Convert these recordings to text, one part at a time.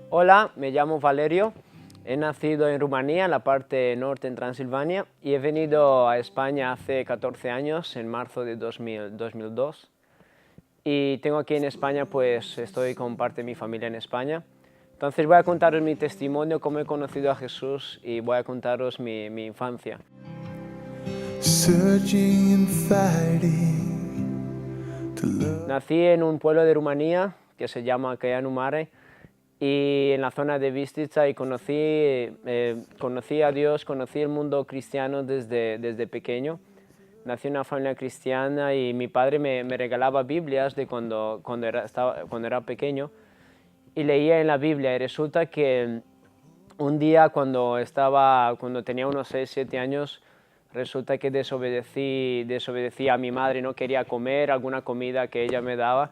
Hola, me llamo Valerio, he nacido en Rumanía, en la parte norte en Transilvania, y he venido a España hace 14 años, en marzo de 2002. Y tengo aquí en España, pues estoy con parte de mi familia en España. Entonces voy a contaros mi testimonio, cómo he conocido a Jesús, y voy a contaros mi infancia. Nací en un pueblo de Rumanía que se llama Căianu Mare, y en la zona de Bistrița, y conocí a Dios, conocí el mundo cristiano desde pequeño. Nací en una familia cristiana y mi padre me regalaba Biblias de cuando era pequeño, y leía en la Biblia, y resulta que un día cuando tenía unos 6, 7 años, resulta que desobedecí a mi madre, no quería comer alguna comida que ella me daba,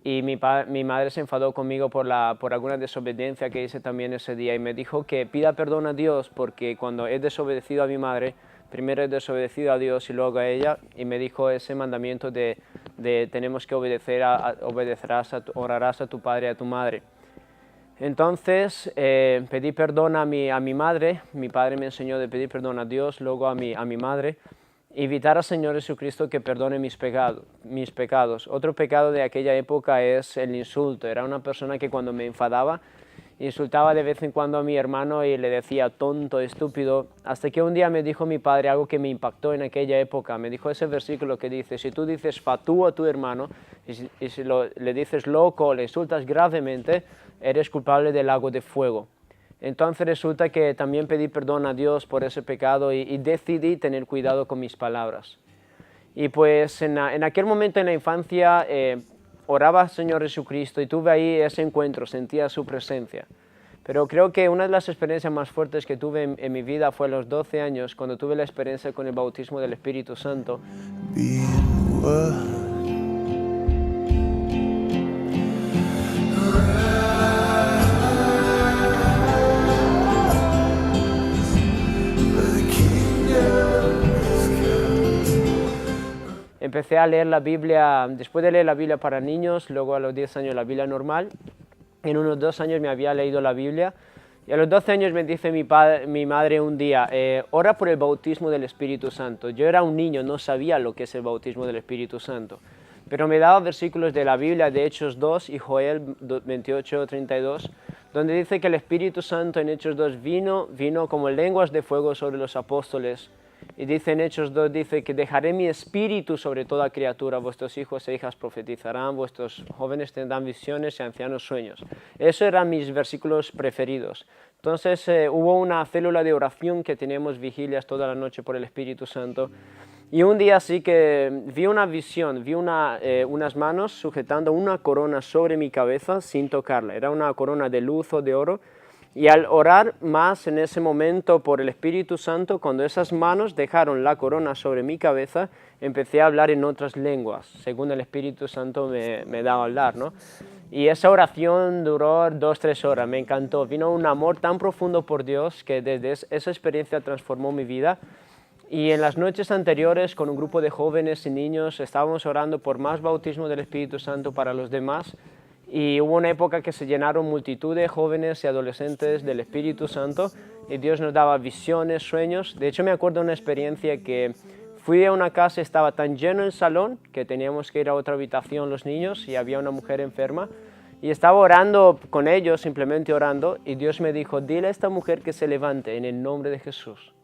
y mi madre se enfadó conmigo por alguna desobediencia que hice también ese día, y me dijo que pida perdón a Dios porque cuando he desobedecido a mi madre, primero he desobedecido a Dios y luego a ella, y me dijo ese mandamiento de tenemos que honrarás a tu padre y a tu madre. Entonces pedí perdón a mi madre, mi padre me enseñó de pedir perdón a Dios, luego a mi madre, invitar al Señor Jesucristo que perdone mis pecados. Otro pecado de aquella época es el insulto. Era una persona que cuando me enfadaba, insultaba de vez en cuando a mi hermano y le decía tonto, estúpido, hasta que un día me dijo mi padre algo que me impactó en aquella época. Me dijo ese versículo que dice, si tú dices fatú a tu hermano y si le dices loco, le insultas gravemente, eres culpable del lago de fuego. Entonces resulta que también pedí perdón a Dios por ese pecado y decidí tener cuidado con mis palabras. Y pues en aquel momento en la infancia oraba al Señor Jesucristo y tuve ahí ese encuentro, sentía su presencia. Pero creo que una de las experiencias más fuertes que tuve en mi vida fue a los 12 años, cuando tuve la experiencia con el bautismo del Espíritu Santo. Empecé a leer la Biblia, después de leer la Biblia para niños, luego a los 10 años la Biblia normal. En unos 2 años me había leído la Biblia, y a los 12 años me dice mi madre un día, ora por el bautismo del Espíritu Santo. Yo era un niño, no sabía lo que es el bautismo del Espíritu Santo, pero me daba versículos de la Biblia, de Hechos 2 y Joel 28, 32, donde dice que el Espíritu Santo en Hechos 2 vino como lenguas de fuego sobre los apóstoles. Y dice en Hechos 2, dice que dejaré mi espíritu sobre toda criatura, vuestros hijos e hijas profetizarán, vuestros jóvenes tendrán visiones y ancianos sueños. Esos eran mis versículos preferidos. Entonces hubo una célula de oración que teníamos vigilias toda la noche por el Espíritu Santo. Y un día sí que vi una visión, vi unas manos sujetando una corona sobre mi cabeza sin tocarla. Era una corona de luz o de oro. Y al orar más en ese momento por el Espíritu Santo, cuando esas manos dejaron la corona sobre mi cabeza, empecé a hablar en otras lenguas, según el Espíritu Santo me daba a hablar, ¿no? Y esa oración duró 2, 3 horas, me encantó. Vino un amor tan profundo por Dios que desde esa experiencia transformó mi vida. Y en las noches anteriores, con un grupo de jóvenes y niños, estábamos orando por más bautismo del Espíritu Santo para los demás. Y hubo una época que se llenaron multitud de jóvenes y adolescentes del Espíritu Santo y Dios nos daba visiones, sueños. De hecho, me acuerdo de una experiencia que fui a una casa, estaba tan lleno el salón que teníamos que ir a otra habitación los niños y había una mujer enferma. Y estaba orando con ellos, simplemente orando, y Dios me dijo, dile a esta mujer que se levante en el nombre de Jesús.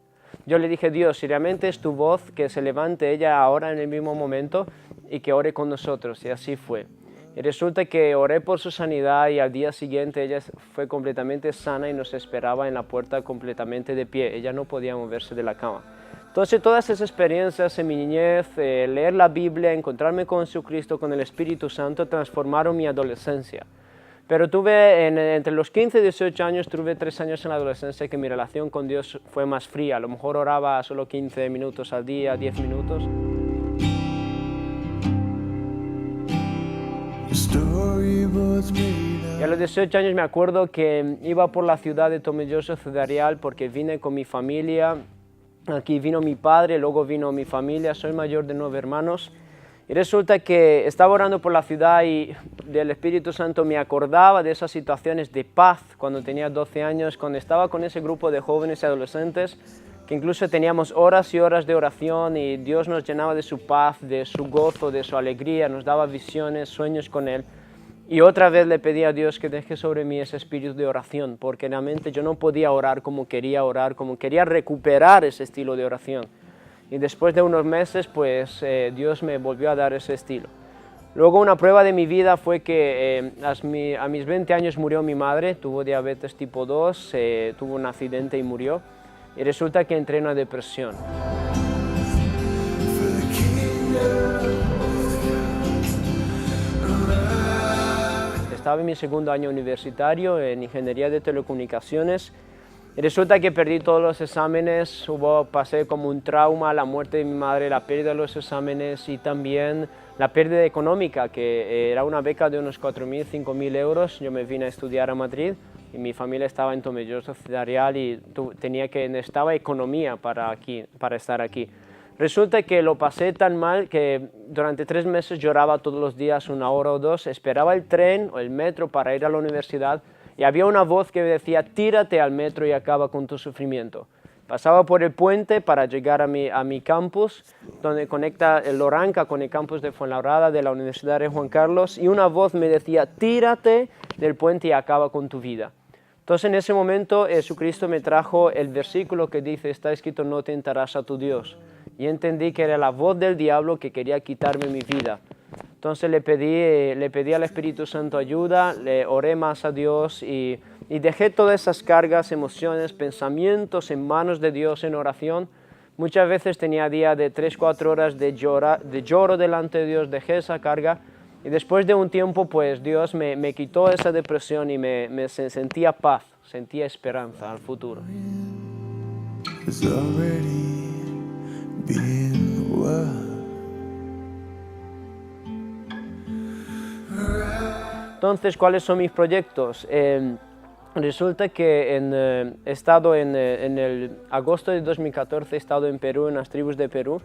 Yo le dije, Dios, si realmente es tu voz, que se levante ella ahora en el mismo momento y que ore con nosotros. Y así fue. Y resulta que oré por su sanidad y al día siguiente ella fue completamente sana y nos esperaba en la puerta completamente de pie. Ella no podía moverse de la cama. Entonces todas esas experiencias en mi niñez, leer la Biblia, encontrarme con Jesucristo, con el Espíritu Santo, transformaron mi adolescencia. Pero entre los 15 y 18 años, tuve 3 años en la adolescencia que mi relación con Dios fue más fría. A lo mejor oraba solo 15 minutos al día, 10 minutos. Y a los 18 años me acuerdo que iba por la ciudad de Tomelloso, Ciudad Real, porque vine con mi familia. Aquí vino mi padre, luego vino mi familia, soy mayor de 9 hermanos. Y resulta que estaba orando por la ciudad y del Espíritu Santo me acordaba de esas situaciones de paz cuando tenía 12 años, cuando estaba con ese grupo de jóvenes y adolescentes, que incluso teníamos horas y horas de oración y Dios nos llenaba de su paz, de su gozo, de su alegría, nos daba visiones, sueños con Él. Y otra vez le pedí a Dios que deje sobre mí ese espíritu de oración, porque realmente yo no podía orar, como quería recuperar ese estilo de oración. Y después de unos meses, pues Dios me volvió a dar ese estilo. Luego una prueba de mi vida fue que a mis 20 años murió mi madre, tuvo diabetes tipo 2, tuvo un accidente y murió. Y resulta que entré en una depresión. Estaba en mi segundo año universitario en Ingeniería de Telecomunicaciones. Y resulta que perdí todos los exámenes, pasé como un trauma, la muerte de mi madre, la pérdida de los exámenes y también la pérdida económica, que era una beca de unos 4.000, 5.000 euros. Yo me vine a estudiar a Madrid y mi familia estaba en Tomelloso, Ciudad Real, y necesitaba economía para estar aquí. Resulta que lo pasé tan mal que durante 3 meses lloraba todos los días, 1 hora o 2, esperaba el tren o el metro para ir a la universidad. Y había una voz que me decía, tírate al metro y acaba con tu sufrimiento. Pasaba por el puente para llegar a mi campus, donde conecta el Loranca con el campus de Fuenlabrada de la Universidad de Juan Carlos, y una voz me decía, tírate del puente y acaba con tu vida. Entonces en ese momento Jesucristo me trajo el versículo que dice, está escrito, no tentarás a tu Dios. Y entendí que era la voz del diablo que quería quitarme mi vida. Entonces le pedí al Espíritu Santo ayuda, le oré más a Dios y dejé todas esas cargas, emociones, pensamientos en manos de Dios en oración. Muchas veces tenía días de 3-4 horas de lloro delante de Dios, dejé esa carga y después de un tiempo pues Dios me quitó esa depresión y me sentía paz, sentía esperanza al futuro. Entonces, ¿cuáles son mis proyectos? Resulta que he estado en el agosto de 2014, he estado en Perú, en las tribus de Perú,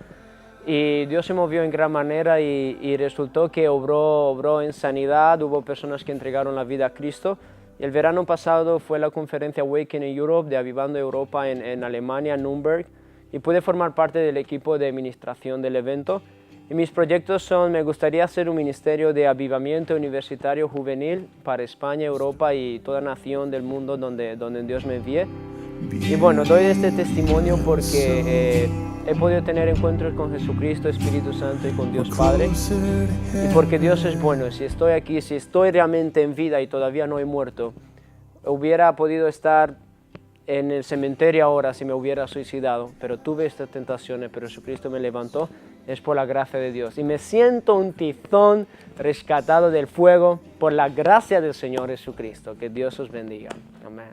y Dios se movió en gran manera y resultó que obró en sanidad, hubo personas que entregaron la vida a Cristo. Y el verano pasado fue la conferencia Awakening Europe de Avivando Europa en Alemania, Nürnberg, y pude formar parte del equipo de administración del evento. Y mis proyectos son, me gustaría hacer un ministerio de avivamiento universitario juvenil para España, Europa y toda nación del mundo donde Dios me envíe. Y bueno, doy este testimonio porque he podido tener encuentros con Jesucristo, Espíritu Santo y con Dios Padre. Y porque Dios es bueno, si estoy aquí, si estoy realmente en vida y todavía no he muerto, hubiera podido estar en el cementerio ahora si me hubiera suicidado, pero tuve estas tentaciones, pero Jesucristo me levantó. Es por la gracia de Dios. Y me siento un tizón rescatado del fuego por la gracia del Señor Jesucristo. Que Dios os bendiga. Amén.